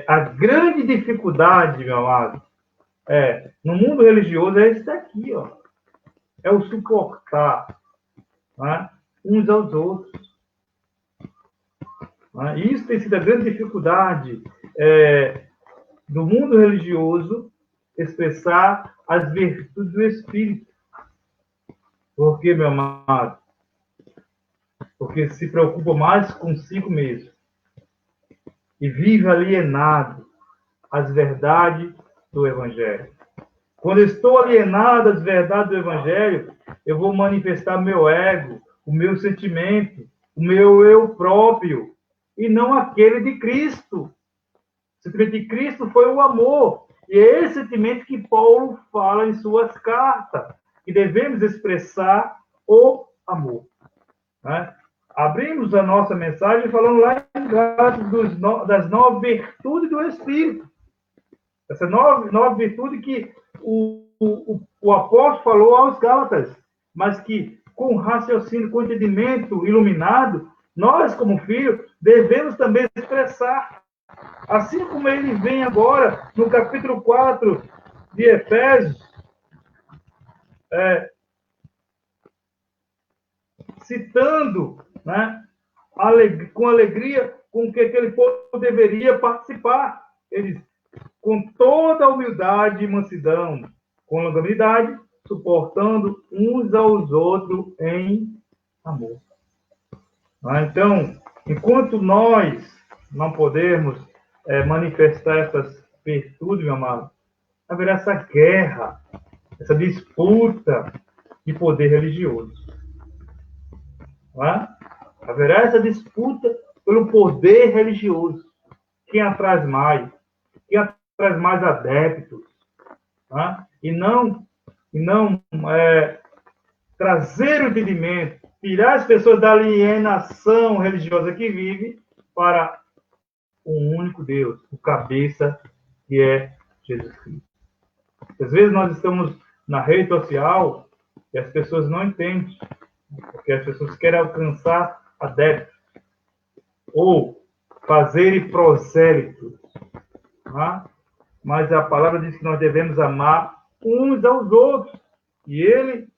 a grande dificuldade, meu amado, no mundo religioso é esse daqui, ó. É o suportar, né, uns aos outros. Né? Isso tem sido a grande dificuldade do mundo religioso, expressar as virtudes do Espírito. Por quê, meu amado? Porque se preocupa mais consigo mesmo e vive alienado às verdades do Evangelho. Quando eu estou alienado às verdades do Evangelho, eu vou manifestar meu ego, o meu sentimento, o meu eu próprio, e não aquele de Cristo. O sentimento de Cristo foi o amor. E é esse sentimento que Paulo fala em suas cartas, que devemos expressar o amor. Né? Abrimos a nossa mensagem falando lá em Gálatas das 9 virtudes do Espírito. Essa nove virtude que o apóstolo falou aos Gálatas, mas que com raciocínio, com entendimento iluminado, nós, como filhos, devemos também expressar. Assim como ele vem agora, no capítulo 4 de Efésios, citando, né, com alegria com que aquele povo deveria participar. Ele diz, com toda a humildade e mansidão, com longanimidade, suportando uns aos outros em amor. Então, enquanto nós não podermos manifestar essas virtudes, meu amado, haverá essa guerra, essa disputa de poder religioso. Não é? Haverá essa disputa pelo poder religioso. Quem atrai mais? Quem atrai mais adeptos? Não é? E não trazer o entendimento, tirar as pessoas da alienação religiosa que vive para um único Deus, o cabeça, que é Jesus Cristo. Às vezes nós estamos na rede social e as pessoas não entendem, porque as pessoas querem alcançar adeptos ou fazer prosélitos. Tá? Mas a palavra diz que nós devemos amar uns aos outros. E ele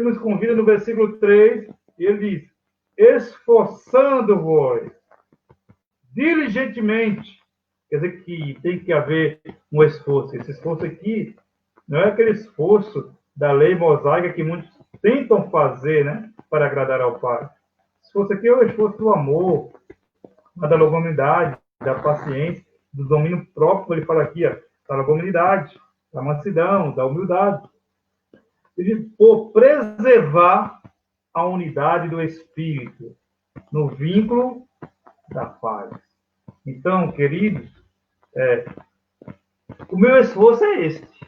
nos convida no versículo 3, e ele diz, esforçando-vos diligentemente. Quer dizer que tem que haver um esforço. Esse esforço aqui não é aquele esforço da lei mosaica que muitos tentam fazer, né, para agradar ao Pai. Esse esforço aqui é o esforço do amor, da longanimidade, da paciência, do domínio próprio, como ele fala aqui, ó, da longanimidade, da mansidão, da humildade. E por preservar a unidade do Espírito no vínculo da paz. Então, queridos, o meu esforço é este.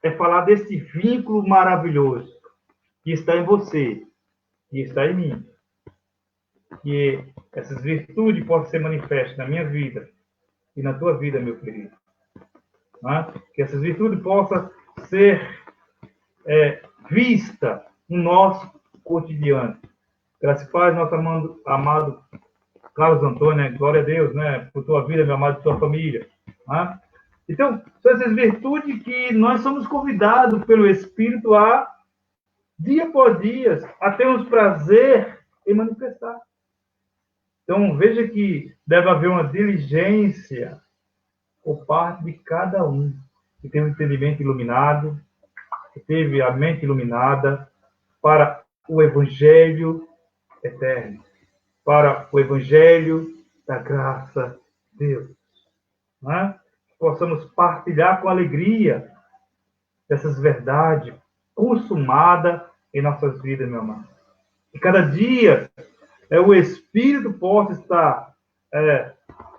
É falar desse vínculo maravilhoso que está em você, que está em mim. Que essas virtudes possam ser manifestas na minha vida e na tua vida, meu querido. Que essas virtudes possam ser vistas no nosso cotidiano. Graças a Deus, nosso amado Carlos Antônio, né? Glória a Deus, né? Por tua vida, meu amado, tua família. Então, são essas virtudes que nós somos convidados pelo Espírito a, dia por dia, a termos prazer em manifestar. Então, veja que deve haver uma diligência por parte de cada um que tem o entendimento iluminado, que teve a mente iluminada para o Evangelho eterno, para o Evangelho da graça de Deus. Que possamos partilhar com alegria dessas verdades consumadas em nossas vidas, meu amado. E cada dia o Espírito possa estar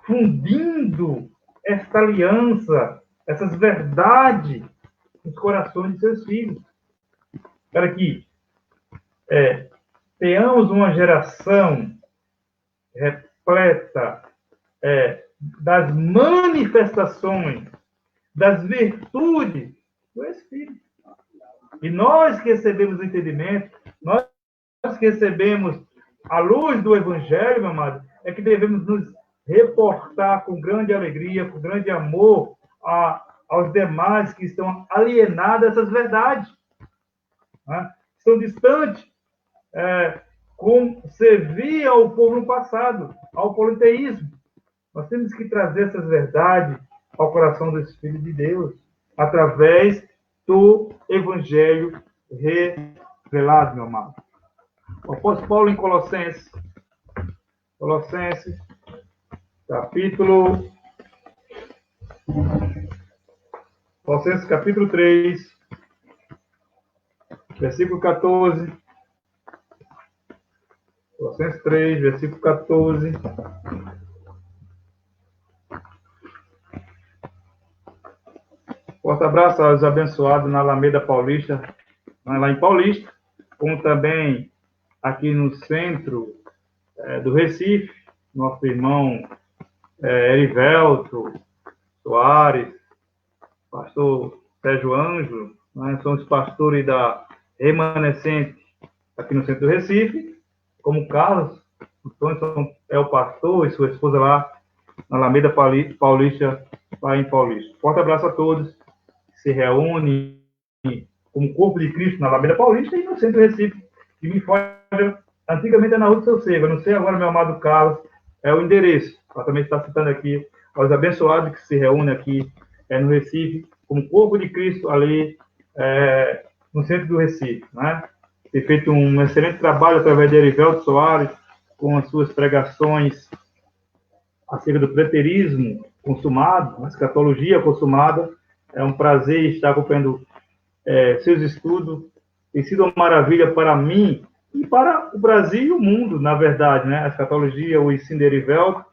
fundindo esta aliança, essas verdades nos corações de seus filhos. Para que tenhamos uma geração repleta das manifestações, das virtudes do Espírito. E nós que recebemos o entendimento, nós que recebemos a luz do Evangelho, meu amado, é que devemos nos reportar com grande alegria, com grande amor aos demais que estão alienados dessas verdades. Estão distantes, como servia ao povo no passado, ao politeísmo. Nós temos que trazer essas verdades ao coração dos filhos de Deus, através do Evangelho revelado, meu amado. O apóstolo Paulo em Colossenses, capítulo 3, versículo 14. Colossenses 3, versículo 14. Forte abraço aos abençoados na Alameda Paulista, lá em Paulista, como também aqui no centro do Recife, nosso irmão Erivelto Soares, pastor Sérgio Ângelo, são os pastores da Remanescente aqui no centro do Recife, como Carlos Antônio é o pastor e sua esposa lá na Alameda Paulista, lá em Paulista. Forte abraço a todos que se reúnem como corpo de Cristo na Alameda Paulista e no centro do Recife, que me foge. Antigamente era na Rua do Seu Cego, não sei agora, meu amado Carlos, é o endereço. Ela também está citando aqui aos abençoados que se reúnem aqui no Recife, como corpo de Cristo ali no centro do Recife. Tem feito um excelente trabalho através de Erivelto Soares, com as suas pregações acerca do preterismo consumado, a escatologia consumada. É um prazer estar acompanhando seus estudos. Tem sido uma maravilha para mim e para o Brasil e o mundo, na verdade, né? A escatologia, o ensino de Erivelto,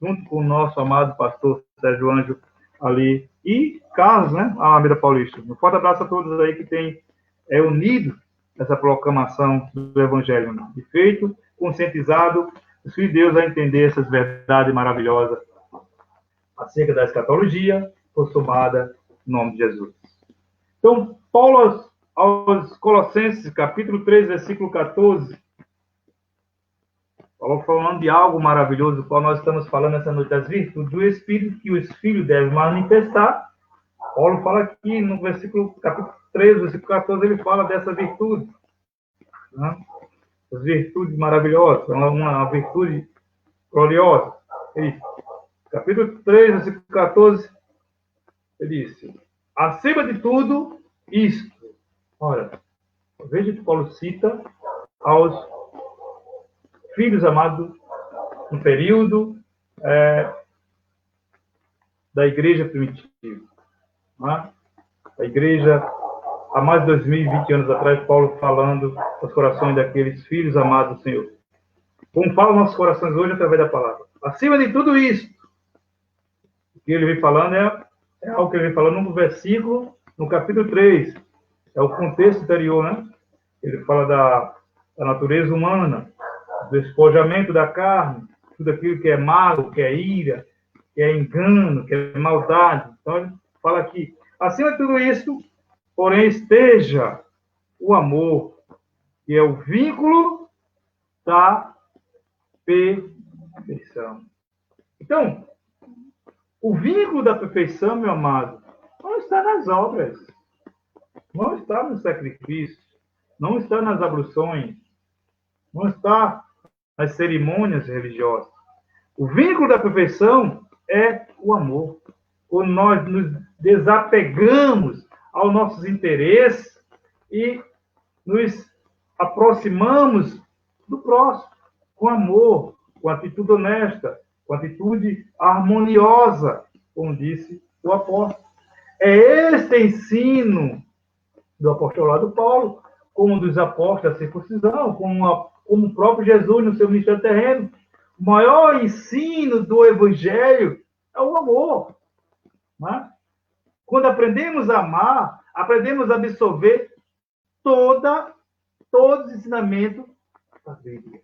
junto com o nosso amado pastor Sérgio Ângelo ali, e Carlos, né? A Alameda Paulista. Um forte abraço a todos aí que têm unido essa proclamação do Evangelho, né? E feito, conscientizado os filhos de Deus a entender essas verdades maravilhosas acerca da escatologia consumada no nome de Jesus. Então, Paulo aos Colossenses, capítulo 3, versículo 14, Paulo falando de algo maravilhoso, do qual nós estamos falando essa noite, das virtudes do Espírito que os filhos devem manifestar. Paulo fala aqui no capítulo 3, versículo 14, ele fala dessa virtude, né? As virtudes maravilhosas, uma virtude gloriosa. Capítulo 3, versículo 14, ele disse: acima de tudo, isto. Olha, veja que Paulo cita aos filhos amados no período da igreja primitiva. Né? A igreja, há mais de 2020 anos atrás, Paulo falando aos corações daqueles filhos amados do Senhor. Como falam nossos corações hoje através da palavra. Acima de tudo isso, o que ele vem falando é algo que ele vem falando no versículo, no capítulo 3. É o contexto anterior, né? Ele fala da natureza humana, do despojamento da carne, tudo aquilo que é mal, que é ira, que é engano, que é maldade. Então, ele fala aqui, acima de tudo isso, porém, esteja o amor, que é o vínculo da perfeição. Então, o vínculo da perfeição, meu amado, não está nas obras, não está no sacrifício, não está nas abluções, não está nas cerimônias religiosas. O vínculo da perfeição é o amor. Quando nós nos desapegamos aos nossos interesses e nos aproximamos do próximo com amor, com atitude honesta, com atitude harmoniosa, como disse o apóstolo. É este ensino do apostolado Paulo, como dos apóstolos da circuncisão, como o próprio Jesus no seu ministério terreno. O maior ensino do Evangelho é o amor. Né? Quando aprendemos a amar, aprendemos a absorver todos os ensinamentos da Bíblia.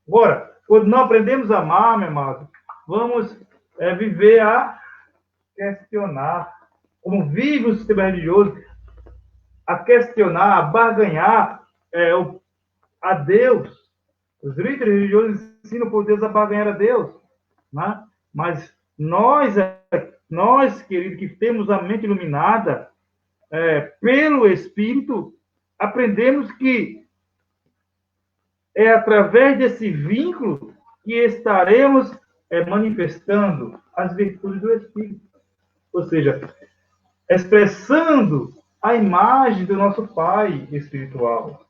Agora, quando não aprendemos a amar, meu amado, vamos viver a questionar. Como vive o sistema religioso, a questionar, a barganhar a Deus. Os líderes religiosos ensinam por Deus a barganhar a Deus. Né? Mas nós, queridos, que temos a mente iluminada pelo Espírito, aprendemos que é através desse vínculo que estaremos manifestando as virtudes do Espírito. Ou seja, expressando a imagem do nosso Pai espiritual.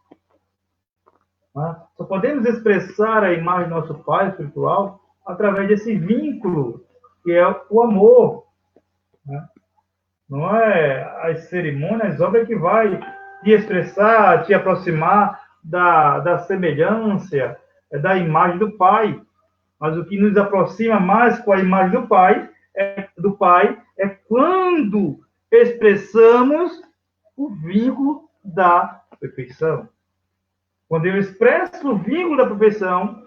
Só podemos expressar a imagem do nosso Pai espiritual através desse vínculo, que é o amor. Não é as cerimônias, as obras que vai te expressar, te aproximar da semelhança, da imagem do Pai. Mas o que nos aproxima mais com a imagem do Pai é quando expressamos o vínculo da perfeição. Quando eu expresso o vínculo da perfeição,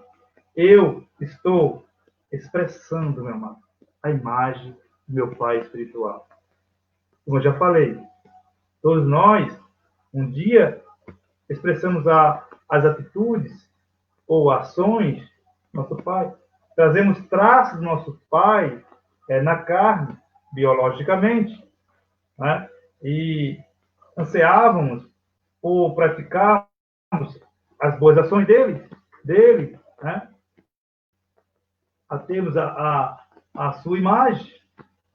eu estou expressando, meu amado, a imagem do meu Pai espiritual. Como eu já falei, todos nós, um dia, expressamos as atitudes ou ações do nosso Pai. Trazemos traços do nosso Pai na carne, biologicamente, né? E ansiávamos por praticarmos as boas ações dele, né? A termos a sua imagem.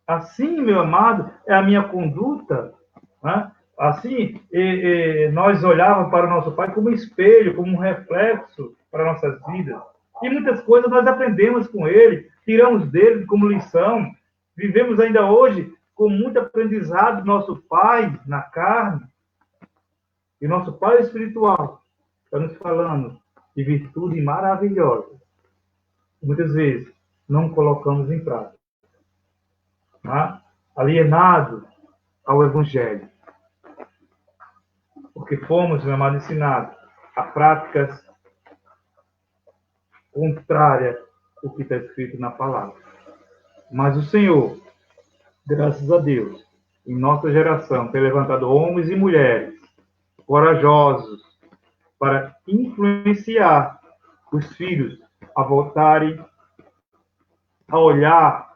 Assim, meu amado, é a minha conduta. Né? Assim, nós olhávamos para o nosso Pai como um espelho, como um reflexo para nossas vidas. E muitas coisas nós aprendemos com ele, tiramos dele como lição, vivemos ainda hoje com muito aprendizado do nosso Pai na carne, e nosso Pai espiritual está nos falando de virtude maravilhosa. Muitas vezes não colocamos em prática, tá? Alienado ao Evangelho, porque fomos, meu amado, ensinados a práticas contrárias ao que está escrito na palavra. Mas o Senhor, graças a Deus, em nossa geração, tem levantado homens e mulheres corajosos para influenciar os filhos a voltarem a olhar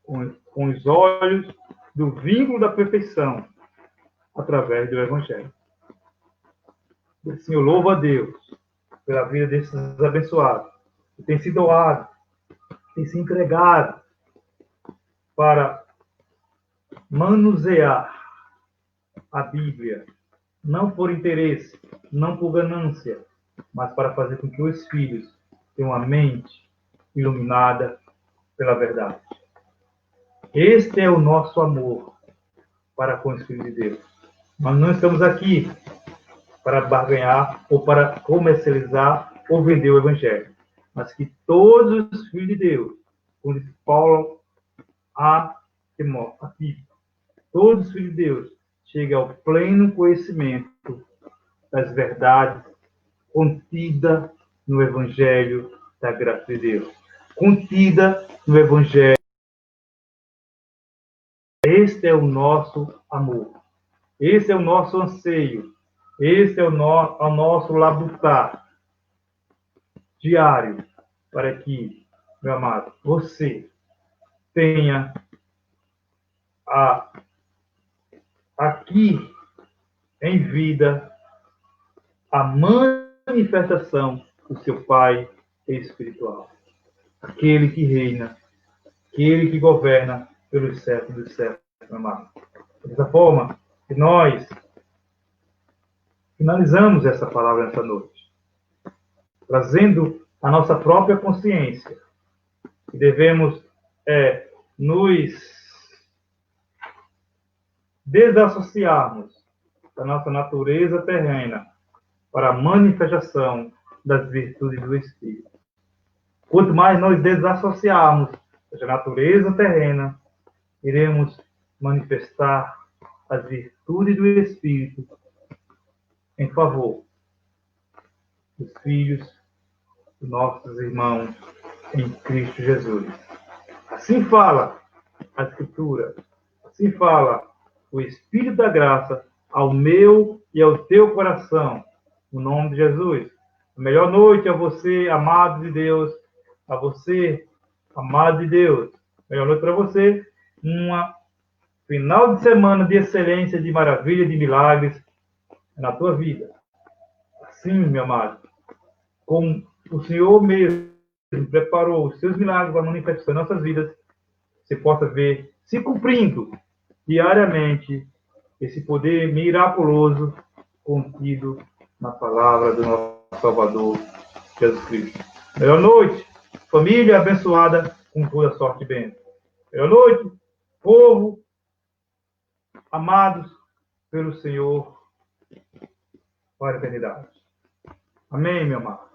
com os olhos do vínculo da perfeição através do Evangelho. Assim, eu louvo a Deus pela vida desses abençoados, que tem se doado, tem se entregado para manusear a Bíblia, não por interesse, não por ganância, mas para fazer com que os filhos tenham a mente iluminada pela verdade. Este é o nosso amor para com os filhos de Deus. Nós não estamos aqui para barganhar ou para comercializar ou vender o Evangelho, mas que todos os filhos de Deus, como diz Paulo a Timóteo, todos os filhos de Deus cheguem ao pleno conhecimento das verdades contida no Evangelho da graça de Deus, contida no Evangelho. Este é o nosso amor, esse é o nosso anseio, esse é o nosso labutar diário, para que, meu amado, você tenha aqui em vida a manifestação do seu Pai espiritual, aquele que reina, aquele que governa pelos séculos dos séculos, meu amado. Dessa forma, que nós finalizamos essa palavra nessa noite, trazendo a nossa própria consciência, que devemos nos desassociarmos da nossa natureza terrena para a manifestação das virtudes do Espírito. Quanto mais nós desassociarmos da natureza terrena, iremos manifestar as virtudes do Espírito em favor dos filhos dos nossos irmãos em Cristo Jesus. Assim fala a Escritura, assim fala o Espírito da graça ao meu e ao teu coração, no nome de Jesus. A melhor noite a você, amado de Deus, a você, amado de Deus. Melhor noite para você, uma final de semana de excelência, de maravilha, de milagres na tua vida. Assim, meu amado, como o Senhor mesmo preparou os seus milagres para manifestar em nossas vidas, você possa ver se cumprindo diariamente esse poder miraculoso contido na palavra do nosso Salvador Jesus Cristo. Melhor noite, família abençoada com toda sorte e bênção. Melhor noite, povo amados pelo Senhor para a eternidade. Amém, meu amado.